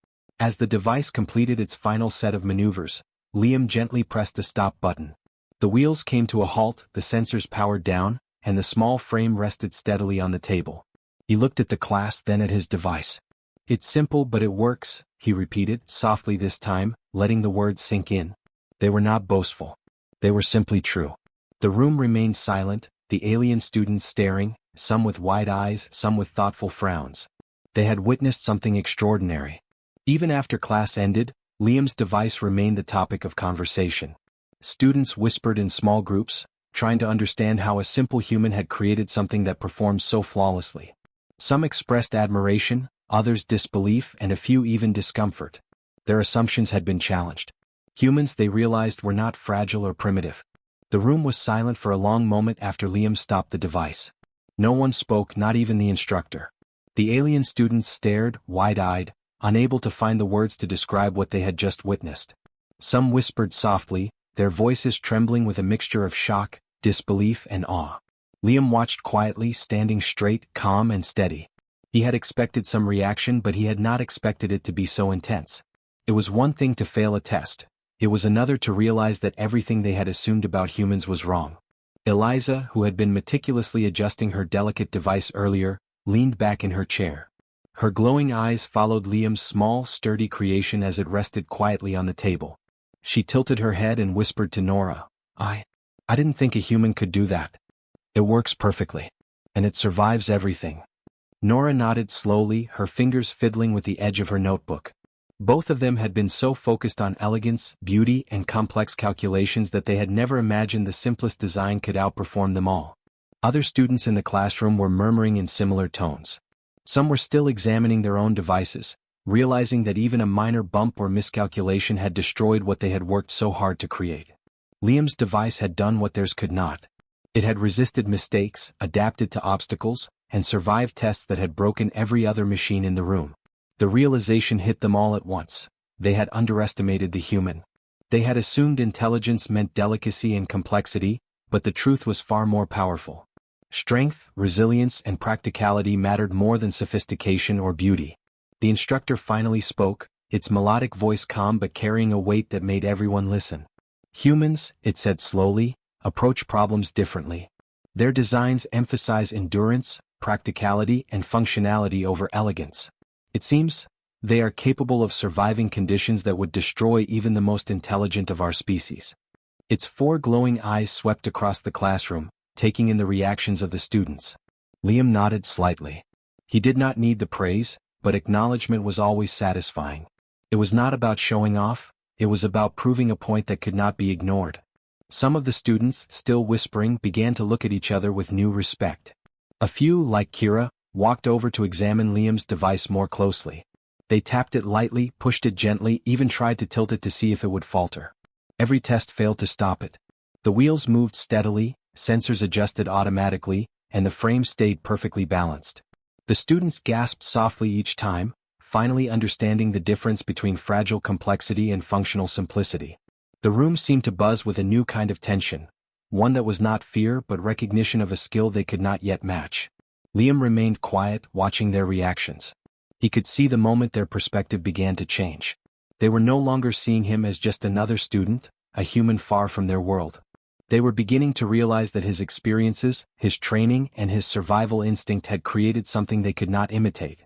As the device completed its final set of maneuvers, Liam gently pressed the stop button. The wheels came to a halt, the sensors powered down, and the small frame rested steadily on the table. He looked at the class, then at his device. "It's simple but it works," he repeated, softly this time, letting the words sink in. They were not boastful. They were simply true. The room remained silent, the alien students staring, some with wide eyes, some with thoughtful frowns. They had witnessed something extraordinary. Even after class ended, Liam's device remained the topic of conversation. Students whispered in small groups, trying to understand how a simple human had created something that performed so flawlessly. Some expressed admiration, others disbelief, and a few even discomfort. Their assumptions had been challenged. Humans, they realized, were not fragile or primitive. The room was silent for a long moment after Liam stopped the device. No one spoke, not even the instructor. The alien students stared, wide-eyed, unable to find the words to describe what they had just witnessed. Some whispered softly, their voices trembling with a mixture of shock, disbelief, and awe. Liam watched quietly, standing straight, calm, and steady. He had expected some reaction, but he had not expected it to be so intense. It was one thing to fail a test. It was another to realize that everything they had assumed about humans was wrong. Eliza, who had been meticulously adjusting her delicate device earlier, leaned back in her chair. Her glowing eyes followed Liam's small, sturdy creation as it rested quietly on the table. She tilted her head and whispered to Nora, I didn't think a human could do that. It works perfectly. And it survives everything." Nora nodded slowly, her fingers fiddling with the edge of her notebook. Both of them had been so focused on elegance, beauty, and complex calculations that they had never imagined the simplest design could outperform them all. Other students in the classroom were murmuring in similar tones. Some were still examining their own devices, realizing that even a minor bump or miscalculation had destroyed what they had worked so hard to create. Liam's device had done what theirs could not. It had resisted mistakes, adapted to obstacles, and survived tests that had broken every other machine in the room. The realization hit them all at once. They had underestimated the human. They had assumed intelligence meant delicacy and complexity, but the truth was far more powerful. Strength, resilience, and practicality mattered more than sophistication or beauty. The instructor finally spoke, its melodic voice calm but carrying a weight that made everyone listen. Humans, it said slowly, approach problems differently. Their designs emphasize endurance, practicality, and functionality over elegance. It seems, they are capable of surviving conditions that would destroy even the most intelligent of our species. Its 4 glowing eyes swept across the classroom, taking in the reactions of the students. Liam nodded slightly. He did not need the praise, but acknowledgement was always satisfying. It was not about showing off, it was about proving a point that could not be ignored. Some of the students, still whispering, began to look at each other with new respect. A few, like Kira, walked over to examine Liam's device more closely. They tapped it lightly, pushed it gently, even tried to tilt it to see if it would falter. Every test failed to stop it. The wheels moved steadily, sensors adjusted automatically, and the frame stayed perfectly balanced. The students gasped softly each time, finally understanding the difference between fragile complexity and functional simplicity. The room seemed to buzz with a new kind of tension, one that was not fear but recognition of a skill they could not yet match. Liam remained quiet, watching their reactions. He could see the moment their perspective began to change. They were no longer seeing him as just another student, a human far from their world. They were beginning to realize that his experiences, his training, and his survival instinct had created something they could not imitate.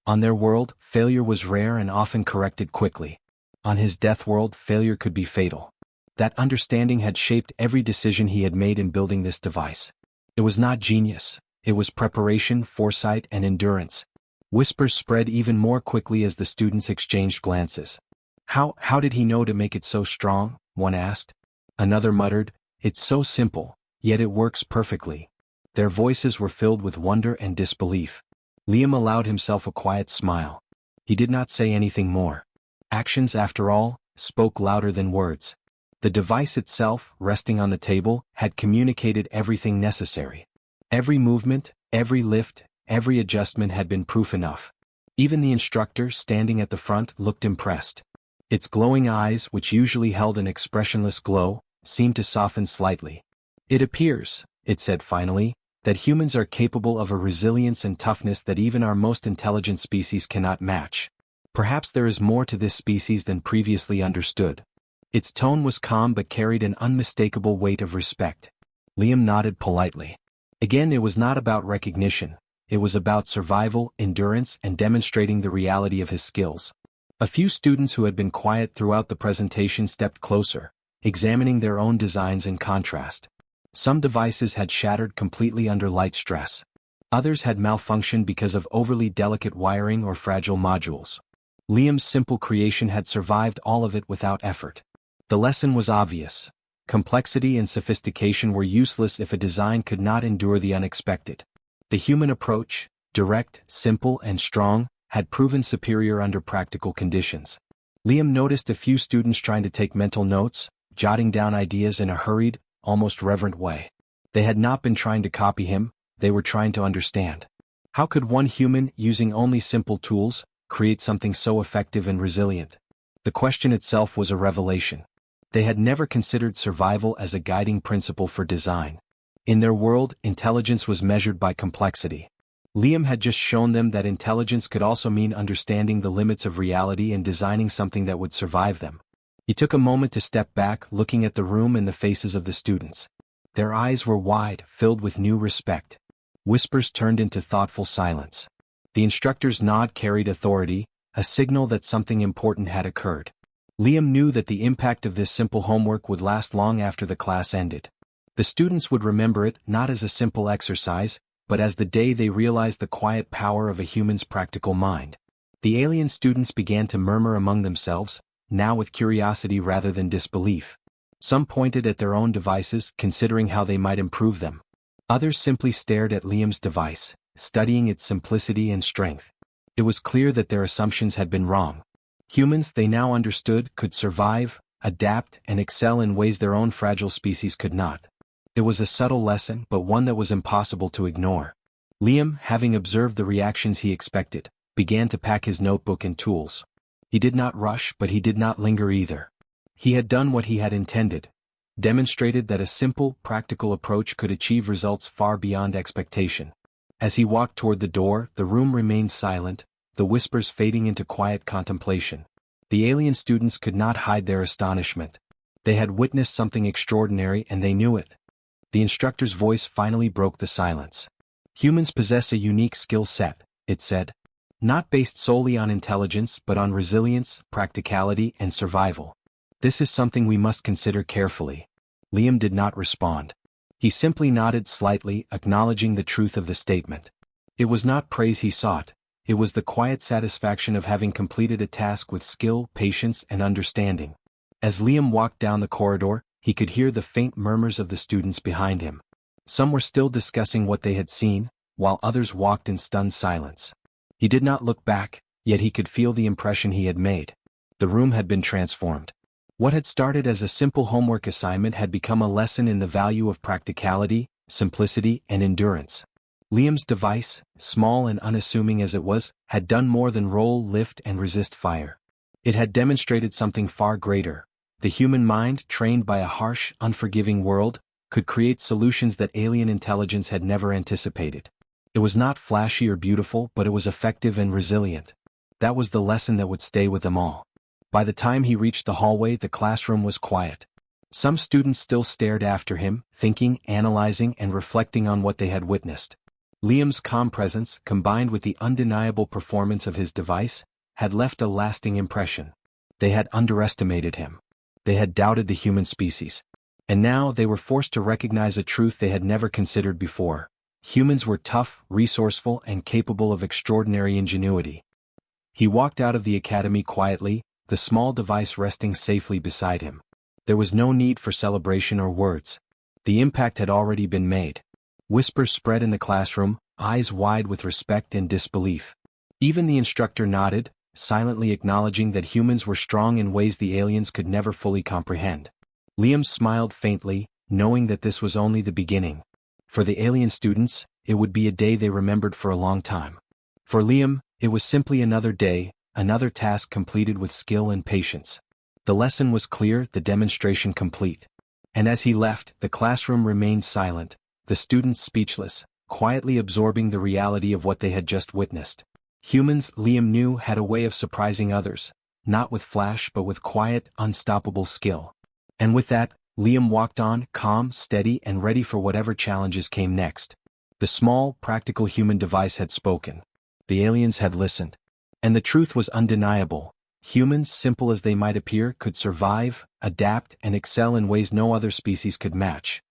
On their world, failure was rare and often corrected quickly. On his death world, failure could be fatal. That understanding had shaped every decision he had made in building this device. It was not genius. It was preparation, foresight, and endurance. Whispers spread even more quickly as the students exchanged glances. How did he know to make it so strong? One asked. Another muttered, it's so simple, yet it works perfectly. Their voices were filled with wonder and disbelief. Liam allowed himself a quiet smile. He did not say anything more. Actions, after all, spoke louder than words. The device itself, resting on the table, had communicated everything necessary. Every movement, every lift, every adjustment had been proof enough. Even the instructor, standing at the front, looked impressed. Its glowing eyes, which usually held an expressionless glow, seemed to soften slightly. It appears, it said finally, that humans are capable of a resilience and toughness that even our most intelligent species cannot match. Perhaps there is more to this species than previously understood. Its tone was calm but carried an unmistakable weight of respect. Liam nodded politely. Again, it was not about recognition. It was about survival, endurance, and demonstrating the reality of his skills. A few students who had been quiet throughout the presentation stepped closer, examining their own designs in contrast. Some devices had shattered completely under light stress. Others had malfunctioned because of overly delicate wiring or fragile modules. Liam's simple creation had survived all of it without effort. The lesson was obvious. Complexity and sophistication were useless if a design could not endure the unexpected. The human approach, direct, simple, and strong, had proven superior under practical conditions. Liam noticed a few students trying to take mental notes, jotting down ideas in a hurried, almost reverent way. They had not been trying to copy him, they were trying to understand. How could one human, using only simple tools, create something so effective and resilient? The question itself was a revelation. They had never considered survival as a guiding principle for design. In their world, intelligence was measured by complexity. Liam had just shown them that intelligence could also mean understanding the limits of reality and designing something that would survive them. He took a moment to step back, looking at the room and the faces of the students. Their eyes were wide, filled with new respect. Whispers turned into thoughtful silence. The instructor's nod carried authority, a signal that something important had occurred. Liam knew that the impact of this simple homework would last long after the class ended. The students would remember it not as a simple exercise, but as the day they realized the quiet power of a human's practical mind. The alien students began to murmur among themselves, now with curiosity rather than disbelief. Some pointed at their own devices, considering how they might improve them. Others simply stared at Liam's device, studying its simplicity and strength. It was clear that their assumptions had been wrong. Humans, they now understood, could survive, adapt, and excel in ways their own fragile species could not. It was a subtle lesson, but one that was impossible to ignore. Liam, having observed the reactions he expected, began to pack his notebook and tools. He did not rush, but he did not linger either. He had done what he had intended, demonstrated that a simple, practical approach could achieve results far beyond expectation. As he walked toward the door, the room remained silent, the whispers fading into quiet contemplation. The alien students could not hide their astonishment. They had witnessed something extraordinary and they knew it. The instructor's voice finally broke the silence. Humans possess a unique skill set, it said. Not based solely on intelligence but on resilience, practicality, and survival. This is something we must consider carefully. Liam did not respond. He simply nodded slightly, acknowledging the truth of the statement. It was not praise he sought. It was the quiet satisfaction of having completed a task with skill, patience, and understanding. As Liam walked down the corridor, he could hear the faint murmurs of the students behind him. Some were still discussing what they had seen, while others walked in stunned silence. He did not look back, yet he could feel the impression he had made. The room had been transformed. What had started as a simple homework assignment had become a lesson in the value of practicality, simplicity, and endurance. Liam's device, small and unassuming as it was, had done more than roll, lift, and resist fire. It had demonstrated something far greater. The human mind, trained by a harsh, unforgiving world, could create solutions that alien intelligence had never anticipated. It was not flashy or beautiful, but it was effective and resilient. That was the lesson that would stay with them all. By the time he reached the hallway, the classroom was quiet. Some students still stared after him, thinking, analyzing, and reflecting on what they had witnessed. Liam's calm presence, combined with the undeniable performance of his device, had left a lasting impression. They had underestimated him. They had doubted the human species. And now they were forced to recognize a truth they had never considered before. Humans were tough, resourceful, and capable of extraordinary ingenuity. He walked out of the academy quietly, the small device resting safely beside him. There was no need for celebration or words. The impact had already been made. Whispers spread in the classroom, eyes wide with respect and disbelief. Even the instructor nodded, silently acknowledging that humans were strong in ways the aliens could never fully comprehend. Liam smiled faintly, knowing that this was only the beginning. For the alien students, it would be a day they remembered for a long time. For Liam, it was simply another day, another task completed with skill and patience. The lesson was clear, the demonstration complete. And as he left, the classroom remained silent, the students speechless, quietly absorbing the reality of what they had just witnessed. Humans, Liam knew, had a way of surprising others, not with flash but with quiet, unstoppable skill. And with that, Liam walked on, calm, steady, and ready for whatever challenges came next. The small, practical human device had spoken. The aliens had listened. And the truth was undeniable. Humans, simple as they might appear, could survive, adapt, and excel in ways no other species could match.